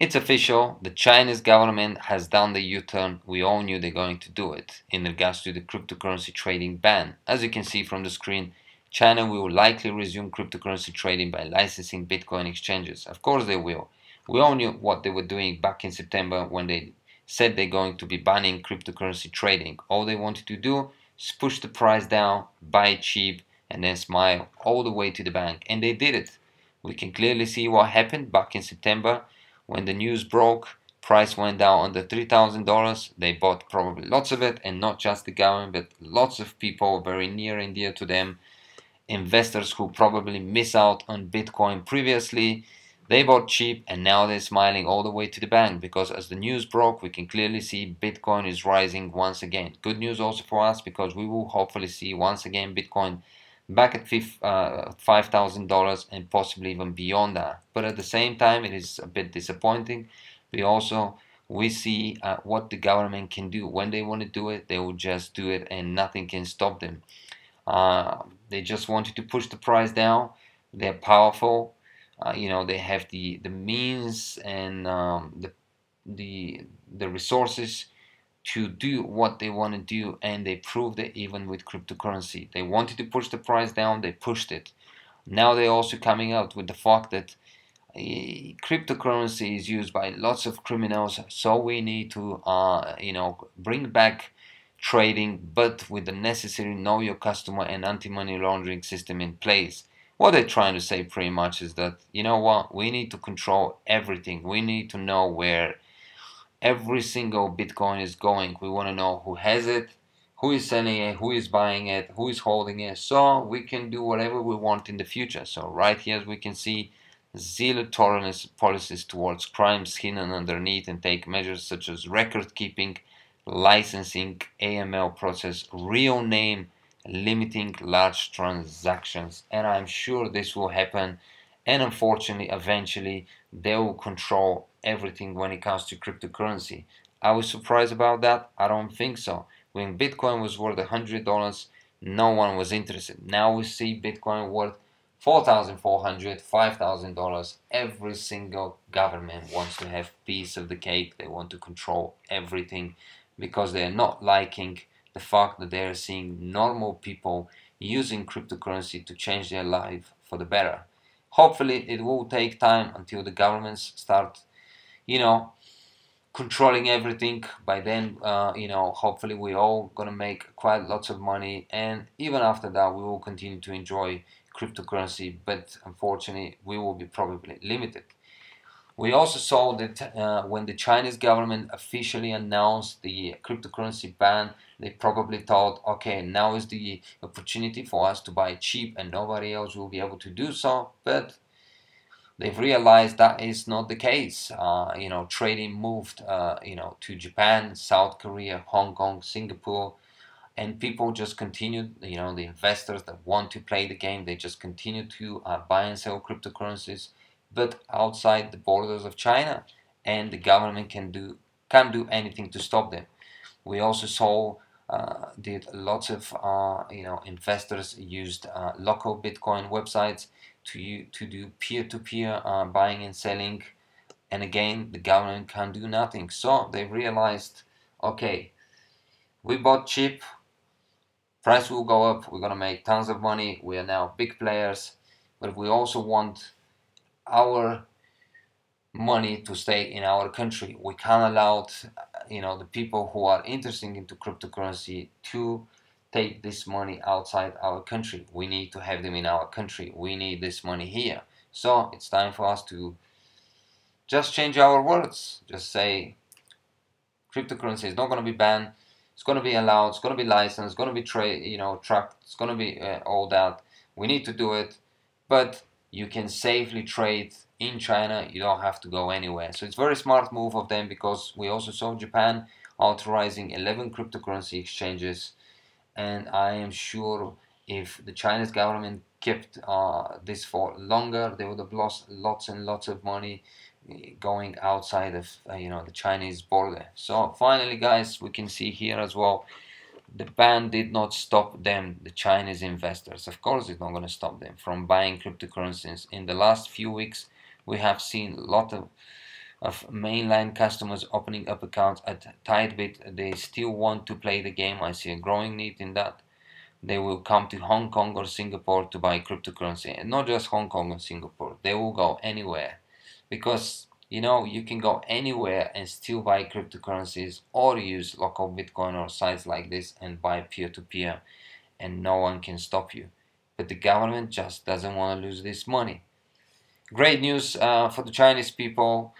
It's official. The Chinese government has done the U-turn. We all knew they're going to do it in regards to the cryptocurrency trading ban. As you can see from the screen, China will likely resume cryptocurrency trading by licensing Bitcoin exchanges. Of course they will. We all knew what they were doing back in September when they said they're going to be banning cryptocurrency trading. All they wanted to do is push the price down, buy it cheap, and then smile all the way to the bank. And they did it. We can clearly see what happened back in September. When the news broke, price went down under $3,000. They bought probably lots of it, and not just the government, but lots of people very near and dear to them, investors who probably miss out on Bitcoin previously. They bought cheap, and now they're smiling all the way to the bank, because as the news broke, we can clearly see Bitcoin is rising once again. Good news also for us, because we will hopefully see once again Bitcoin back at $5,000 and possibly even beyond that. But at the same time, it is a bit disappointing. We see what the government can do. When they want to do it, they will just do it, and nothing can stop them. They just wanted to push the price down. They're powerful. They have the means and the resources to do what they want to do, and they proved it even with cryptocurrency. They wanted to push the price down, they pushed it. Now they're also coming out with the fact that cryptocurrency is used by lots of criminals, so we need to bring back trading, but with the necessary know your customer and anti-money laundering system in place. What they're trying to say pretty much is that, you know what, we need to control everything. We need to know where every single Bitcoin is going. We want to know who has it, who is selling it, who is buying it, who is holding it, so we can do whatever we want in the future. So right here, as we can see, zero tolerance policies towards crimes hidden underneath, and take measures such as record keeping, licensing, AML process, real name, limiting large transactions. And I'm sure this will happen, and unfortunately eventually they will control everything when it comes to cryptocurrency. I was surprised about that? I don't think so. When Bitcoin was worth $100, no one was interested. Now we see Bitcoin worth $4,400, $5,000. Every single government wants to have piece of the cake. They want to control everything, because they are not liking the fact that they are seeing normal people using cryptocurrency to change their life for the better. Hopefully it will take time until the governments start, controlling everything. By then, hopefully we're all gonna make quite lots of money, and even after that we will continue to enjoy cryptocurrency, but unfortunately we will be probably limited. We also saw that when the Chinese government officially announced the cryptocurrency ban, they probably thought, okay, now is the opportunity for us to buy cheap and nobody else will be able to do so. But they've realized that is not the case. Trading moved, to Japan, South Korea, Hong Kong, Singapore, and people just continued. The investors that want to play the game, they just continue to buy and sell cryptocurrencies, but outside the borders of China, and the government can't do anything to stop them. We also saw that lots of investors used local Bitcoin websites to do peer-to-peer buying and selling, and again the government can't do nothing. So they realized, okay, we bought cheap, price will go up, we're gonna make tons of money, we are now big players, but we also want our money to stay in our country. We can't allow the people who are interested into cryptocurrency to take this money outside our country. We need to have them in our country. We need this money here. So it's time for us to just change our words. Just say cryptocurrency is not going to be banned. It's going to be allowed. It's going to be licensed. It's going to be tracked. It's going to be all that. We need to do it, but you can safely trade in China. You don't have to go anywhere. So it's a very smart move of them, because we also saw Japan authorizing 11 cryptocurrency exchanges, and I am sure if the Chinese government kept this for longer, they would have lost lots and lots of money going outside of the Chinese border. So finally, guys, we can see here as well, the ban did not stop them, the Chinese investors. Of course it's not going to stop them from buying cryptocurrencies. In the last few weeks we have seen a lot of of mainline customers opening up accounts at tight bit. They still want to play the game. I see a growing need in that. They will come to Hong Kong or Singapore to buy cryptocurrency, and not just Hong Kong or Singapore. They will go anywhere, because you can go anywhere and still buy cryptocurrencies or use local Bitcoin or sites like this and buy peer-to-peer, and no one can stop you. But the government just doesn't want to lose this money. Great news for the Chinese people.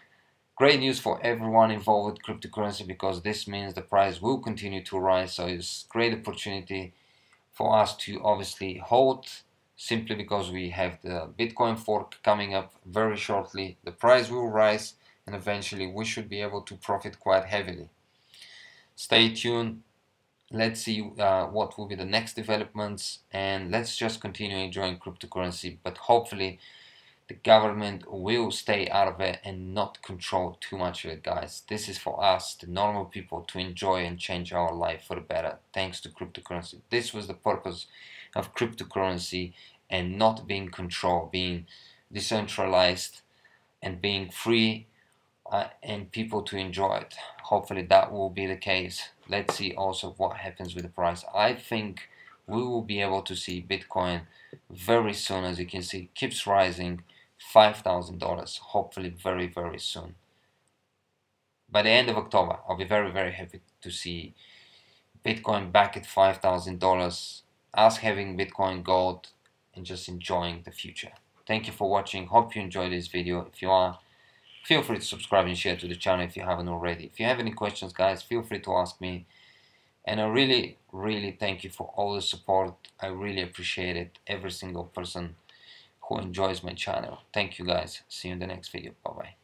Great news for everyone involved with cryptocurrency, because this means the price will continue to rise. So it's a great opportunity for us to obviously hold, simply because we have the Bitcoin fork coming up very shortly. The price will rise, and eventually we should be able to profit quite heavily. Stay tuned. Let's see what will be the next developments, and let's just continue enjoying cryptocurrency. But hopefully the government will stay out of it and not control too much of it, guys. This is for us, the normal people, to enjoy and change our life for the better thanks to cryptocurrency. This was the purpose of cryptocurrency, and not being controlled, being decentralized and being free, and people to enjoy it. Hopefully that will be the case. Let's see also what happens with the price. I think we will be able to see Bitcoin very soon. As you can see, keeps rising. $5,000, hopefully very, very soon. By the end of October, I'll be very, very happy to see Bitcoin back at $5,000, us having Bitcoin gold, and just enjoying the future. Thank you for watching. Hope you enjoyed this video. If you are, feel free to subscribe and share to the channel if you haven't already. If you have any questions, guys, feel free to ask me. And I really, really thank you for all the support. I really appreciate it. Every single person who enjoys my channel. Thank you, guys. See you in the next video. Bye bye.